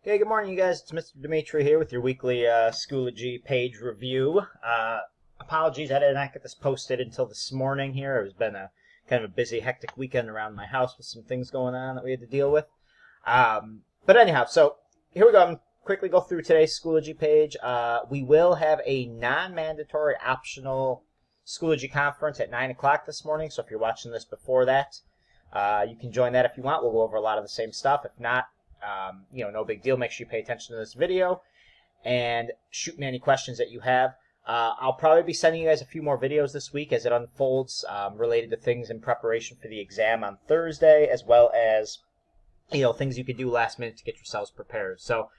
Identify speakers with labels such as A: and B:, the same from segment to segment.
A: Okay, good morning, you guys. It's Mr. Dimitri here with your weekly Schoology page review. Apologies, I did not get this posted until this morning here. It's been a kind of a busy, hectic weekend around my house with some things going on that we had to deal with. But anyhow, so here we go. I'm quickly go through today's Schoology page. We will have a non-mandatory optional Schoology conference at 9 o'clock this morning, so if you're watching this before that, you can join that if you want. We'll go over a lot of the same stuff. If not, no big deal. Make sure you pay attention to this video and shoot me any questions that you have. I'll probably be sending you guys a few more videos this week as it unfolds related to things in preparation for the exam on Thursday, as well as, things you could do last minute to get yourselves prepared. So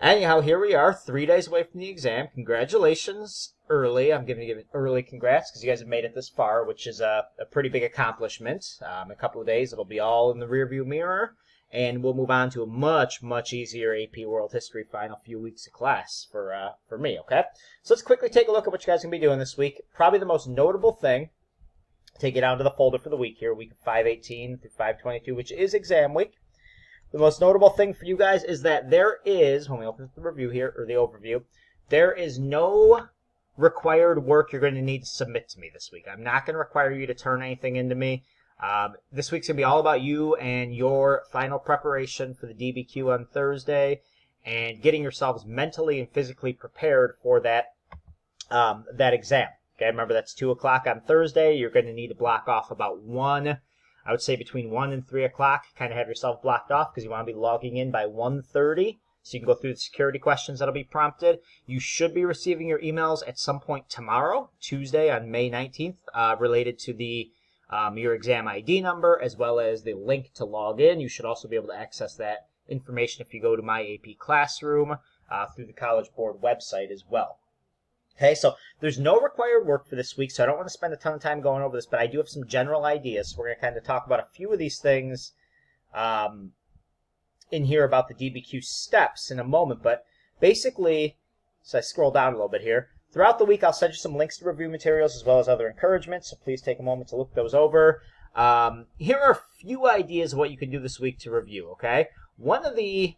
A: anyhow, here we are 3 days away from the exam. Congratulations early. I'm giving you early congrats because you guys have made it this far, which is a pretty big accomplishment. In a couple of days, it'll be all in the rearview mirror. And we'll move on to a much, much easier AP World History final few weeks of class for me, okay? So let's quickly take a look at what you guys are going to be doing this week. Probably the most notable thing, take it down to the folder for the week here, week of 5/18 through 5/22, which is exam week. The most notable thing for you guys is that there is, when we open up the review here, or the overview, there is no required work you're going to need to submit to me this week. I'm not going to require you to turn anything into me. This week's going to be all about you and your final preparation for the DBQ on Thursday and getting yourselves mentally and physically prepared for that exam. Okay, remember that's 2 o'clock on Thursday. You're going to need to block off about 1, I would say between 1 and 3 o'clock. Kind of have yourself blocked off because you want to be logging in by 1:30 so you can go through the security questions that'll be prompted. You should be receiving your emails at some point tomorrow, Tuesday on May 19th, related to your exam ID number, as well as the link to log in. You should also be able to access that information if you go to My AP Classroom through the College Board website as well. Okay, so there's no required work for this week, so I don't want to spend a ton of time going over this, but I do have some general ideas. So we're going to kind of talk about a few of these things in here about the DBQ steps in a moment. But basically, so I scroll down a little bit here. Throughout the week, I'll send you some links to review materials as well as other encouragements, so please take a moment to look those over. Here are a few ideas of what you can do this week to review, okay? One of the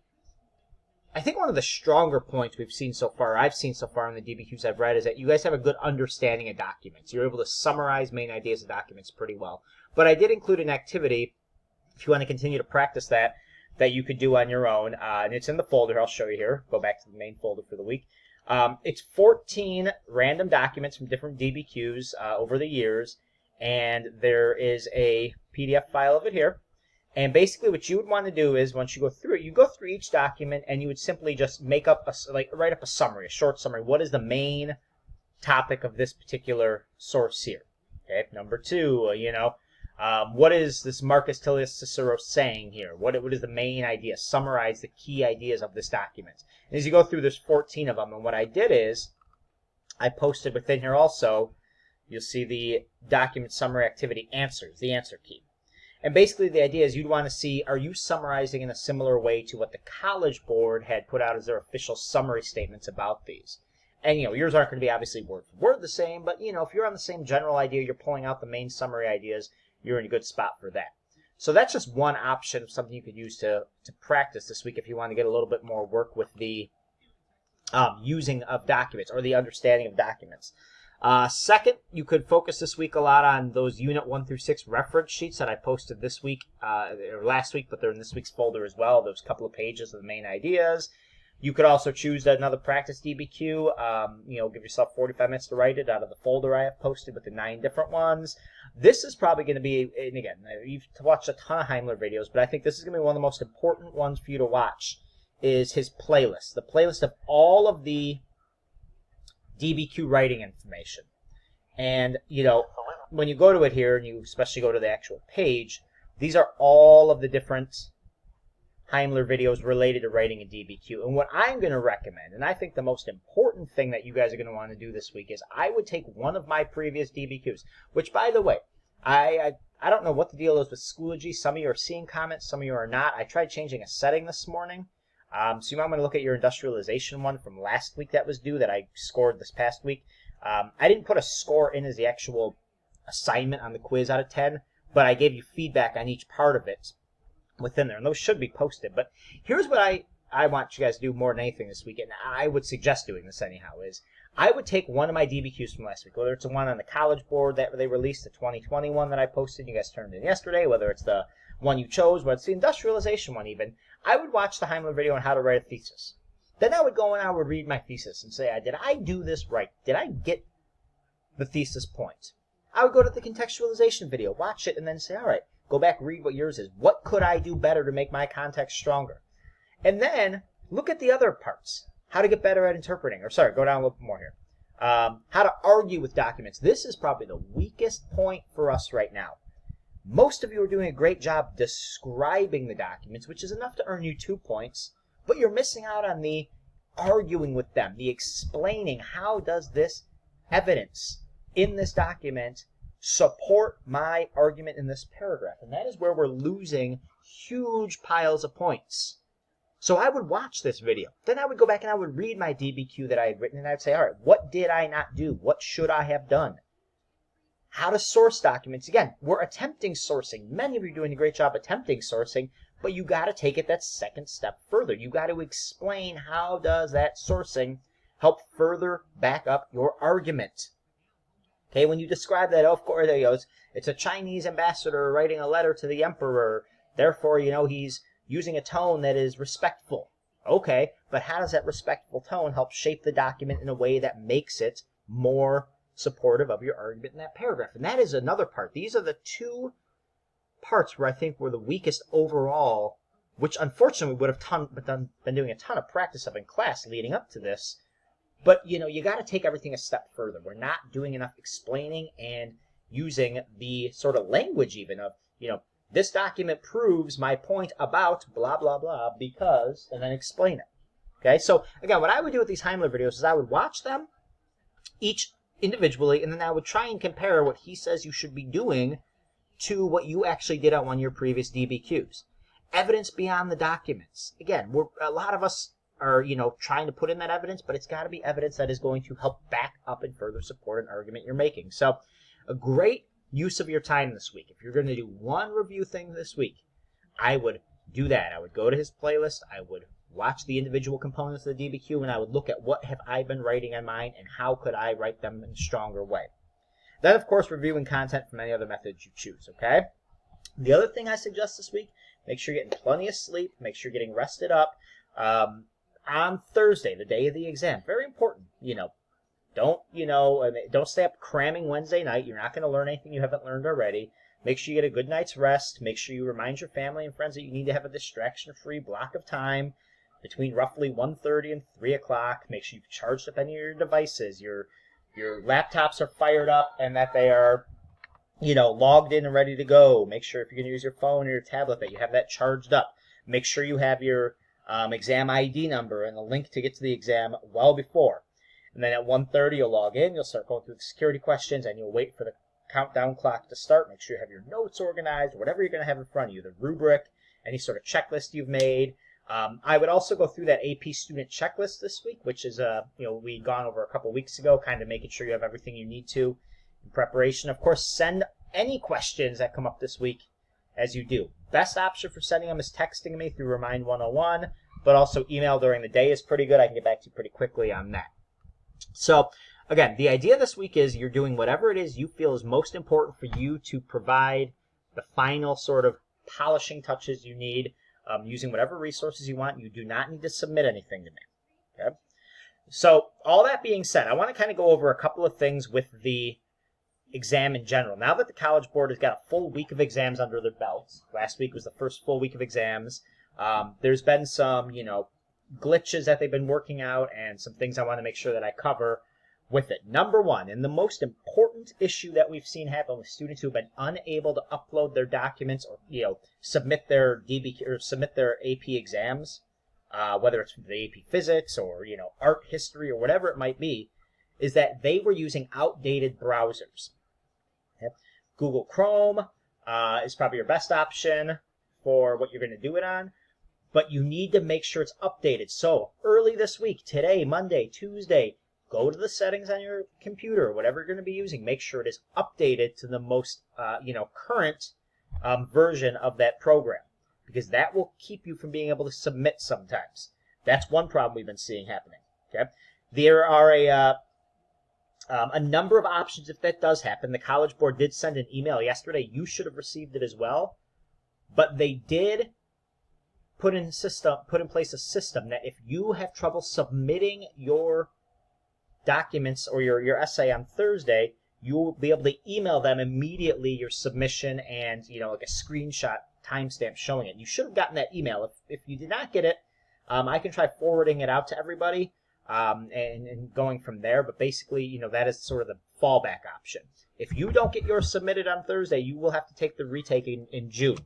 A: stronger points I've seen so far in the DBQs I've read is that you guys have a good understanding of documents. You're able to summarize main ideas of documents pretty well. But I did include an activity, if you want to continue to practice that you could do on your own, and it's in the folder. I'll show you here. Go back to the main folder for the week. It's 14 random documents from different DBQs over the years, and there is a PDF file of it here. And basically what you would want to do is, once you go through it, you go through each document and you would simply just write up a summary, a short summary. What is the main topic of this particular source here? Okay, number 2, what is this Marcus Tullius Cicero saying here? What is the main idea? Summarize the key ideas of this document. And as you go through, there's 14 of them. And what I did is I posted within here also, you'll see the document summary activity answers, the answer key. And basically the idea is you'd want to see, are you summarizing in a similar way to what the College Board had put out as their official summary statements about these? And, yours aren't going to be obviously word for word the same, but, if you're on the same general idea, you're pulling out the main summary ideas, you're in a good spot for that. So that's just one option of something you could use to practice this week if you want to get a little bit more work with the using of documents or the understanding of documents. Second, you could focus this week a lot on those Unit 1 through 6 reference sheets that I posted this week, or last week, but they're in this week's folder as well. Those couple of pages of the main ideas. You could also choose another practice DBQ. Give yourself 45 minutes to write it out of the folder I have posted with the 9 different ones. This is probably going to be, and again, you've watched a ton of Heimler videos, but I think this is going to be one of the most important ones for you to watch, is his playlist. The playlist of all of the DBQ writing information. And, when you go to it here, and you especially go to the actual page, these are all of the different Heimler videos related to writing a DBQ. And what I'm going to recommend, and I think the most important thing that you guys are going to want to do this week, is I would take one of my previous DBQs, which, by the way, I don't know what the deal is with Schoology. Some of you are seeing comments, some of you are not. I tried changing a setting this morning. So you might want to look at your industrialization one from last week that was due that I scored this past week. I didn't put a score in as the actual assignment on the quiz out of 10, but I gave you feedback on each part of it within there, and those should be posted. But here's what I I want you guys to do more than anything this week, and I would suggest doing this anyhow, is I would take one of my DBQs from last week, whether it's the one on the College Board that they released, the 2021 that I posted, you guys turned in yesterday, whether it's the one you chose, whether it's the industrialization one even, I would watch the Heimler video on how to write a thesis. Then I would go and I would read my thesis and say, did I do this right? Did I get the thesis point? I would go to the contextualization video, watch it, and then say, all right, go back, read what yours is. What could I do better to make my context stronger? And then look at the other parts. How to get better at interpreting. Or sorry, go down a little bit more here. How to argue with documents. This is probably the weakest point for us right now. Most of you are doing a great job describing the documents, which is enough to earn you 2 points, but you're missing out on the arguing with them, the explaining how does this evidence in this document support my argument in this paragraph. And that is where we're losing huge piles of points. So I would watch this video. Then I would go back and I would read my DBQ that I had written, and I'd say, all right, what did I not do? What should I have done? How to source documents. Again, we're attempting sourcing. Many of you are doing a great job attempting sourcing, but you got to take it that second step further. You got to explain how does that sourcing help further back up your argument. Okay, when you describe that, of course, there he goes. It's a Chinese ambassador writing a letter to the emperor. Therefore, he's using a tone that is respectful. Okay, but how does that respectful tone help shape the document in a way that makes it more supportive of your argument in that paragraph? And that is another part. These are the two parts where I think we're the weakest overall, which unfortunately we would have been doing a ton of practice of in class leading up to this. But, you got to take everything a step further. We're not doing enough explaining and using the sort of language even of, this document proves my point about blah, blah, blah, because, and then explain it. Okay, so again, what I would do with these Heimler videos is I would watch them each individually, and then I would try and compare what he says you should be doing to what you actually did on one of your previous DBQs. Evidence beyond the documents. Again, a lot of us are, trying to put in that evidence, but it's got to be evidence that is going to help back up and further support an argument you're making. So a great use of your time this week. If you're going to do one review thing this week, I would do that. I would go to his playlist. I would watch the individual components of the DBQ, and I would look at what have I been writing on mine and how could I write them in a stronger way. Then, of course, reviewing content from any other methods you choose, okay? The other thing I suggest this week, make sure you're getting plenty of sleep. Make sure you're getting rested up. On Thursday, the day of the exam, very important, don't stay up cramming Wednesday night. You're not going to learn anything you haven't learned already. Make sure you get a good night's rest. Make sure you remind your family and friends that you need to have a distraction-free block of time between roughly 1:30 and 3 o'clock. Make sure you've charged up any of your devices. Your laptops are fired up and that they are, logged in and ready to go. Make sure if you're going to use your phone or your tablet that you have that charged up. Make sure you have your exam ID number and the link to get to the exam well before. And then at 1:30, you'll log in, you'll start going through the security questions, and you'll wait for the countdown clock to start. Make sure you have your notes organized, whatever you're going to have in front of you, the rubric, any sort of checklist you've made. I would also go through that AP student checklist this week, which is, we'd gone over a couple weeks ago, kind of making sure you have everything you need to in preparation. Of course, send any questions that come up this week as you do. Best option for sending them is texting me through Remind 101, but also email during the day is pretty good. I can get back to you pretty quickly on that. So, again, the idea this week is you're doing whatever it is you feel is most important for you to provide the final sort of polishing touches you need, using whatever resources you want. You do not need to submit anything to me. Okay? So, all that being said, I want to kind of go over a couple of things with the exam in general. Now that the College Board has got a full week of exams under their belts, last week was the first full week of exams, there's been some, glitches that they've been working out and some things I want to make sure that I cover with it. Number one, and the most important issue that we've seen happen with students who have been unable to upload their documents or, submit their DBQ or submit their AP exams, whether it's the AP Physics or, art history or whatever it might be, is that they were using outdated browsers. Okay? Google Chrome is probably your best option for what you're going to do it on. But you need to make sure it's updated. So early this week, today, Monday, Tuesday, go to the settings on your computer, whatever you're going to be using. Make sure it is updated to the most, current version of that program, because that will keep you from being able to submit sometimes. That's one problem we've been seeing happening. Okay, there are a number of options if that does happen. The College Board did send an email yesterday. You should have received it as well, but they did put in place a system that if you have trouble submitting your documents or your essay on Thursday, you will be able to email them immediately your submission and like a screenshot timestamp showing it. You should have gotten that email. If you did not get it, I can try forwarding it out to everybody and going from there. But basically, that is sort of the fallback option. If you don't get yours submitted on Thursday, you will have to take the retake in June.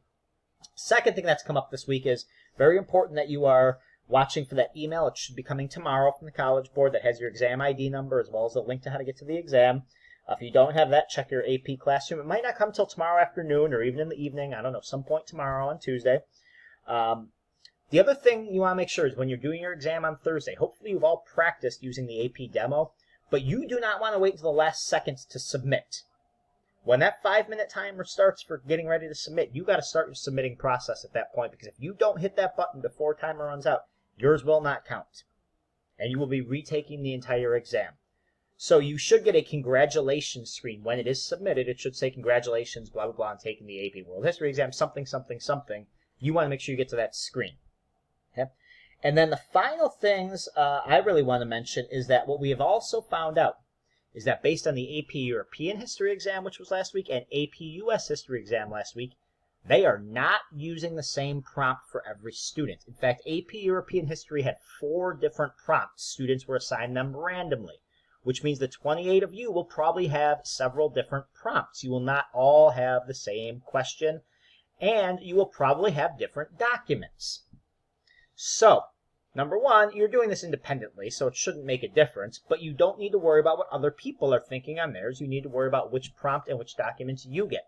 A: Second thing that's come up this week is very important that you are watching for that email. It should be coming tomorrow from the College Board that has your exam ID number as well as a link to how to get to the exam. If you don't have that, check your AP Classroom. It might not come till tomorrow afternoon or even in the evening. I don't know, some point tomorrow on Tuesday. The other thing you want to make sure is when you're doing your exam on Thursday, hopefully you've all practiced using the AP demo, but you do not want to wait until the last second to submit. When that 5-minute timer starts for getting ready to submit, you got to start your submitting process at that point, because if you don't hit that button before timer runs out, yours will not count, and you will be retaking the entire exam. So you should get a congratulations screen when it is submitted. It should say congratulations, blah, blah, blah, on taking the AP World History exam, something, something, something. You want to make sure you get to that screen. Okay? And then the final things I really want to mention is that what we have also found out is that based on the AP European History exam, which was last week, and AP US History exam last week, they are not using the same prompt for every student. In fact, AP European History had 4 different prompts. Students were assigned them randomly, which means the 28 of you will probably have several different prompts. You will not all have the same question, and you will probably have different documents. So, number one, you're doing this independently, so it shouldn't make a difference, but you don't need to worry about what other people are thinking on theirs. You need to worry about which prompt and which documents you get.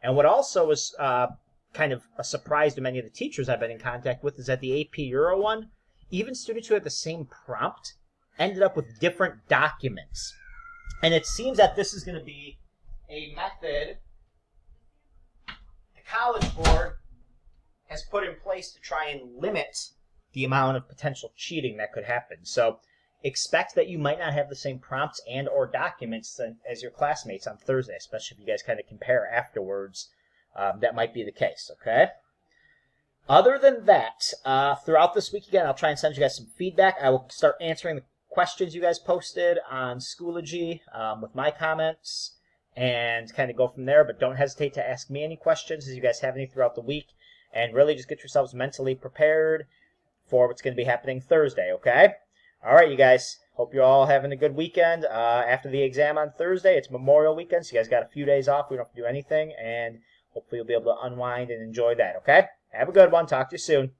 A: And what also was kind of a surprise to many of the teachers I've been in contact with is that the AP Euro one, even students who had the same prompt ended up with different documents. And it seems that this is going to be a method the College Board has put in place to try and limit the amount of potential cheating that could happen. So expect that you might not have the same prompts and or documents as your classmates on Thursday, especially if you guys kind of compare afterwards. That might be the case, okay? Other than that, throughout this week, again, I'll try and send you guys some feedback. I will start answering the questions you guys posted on Schoology with my comments and kind of go from there. But don't hesitate to ask me any questions as you guys have any throughout the week. And really just get yourselves mentally prepared for what's going to be happening Thursday, okay? All right, you guys. Hope you're all having a good weekend. After the exam on Thursday, it's Memorial Weekend, so you guys got a few days off. We don't have to do anything, and hopefully you'll be able to unwind and enjoy that, okay? Have a good one. Talk to you soon.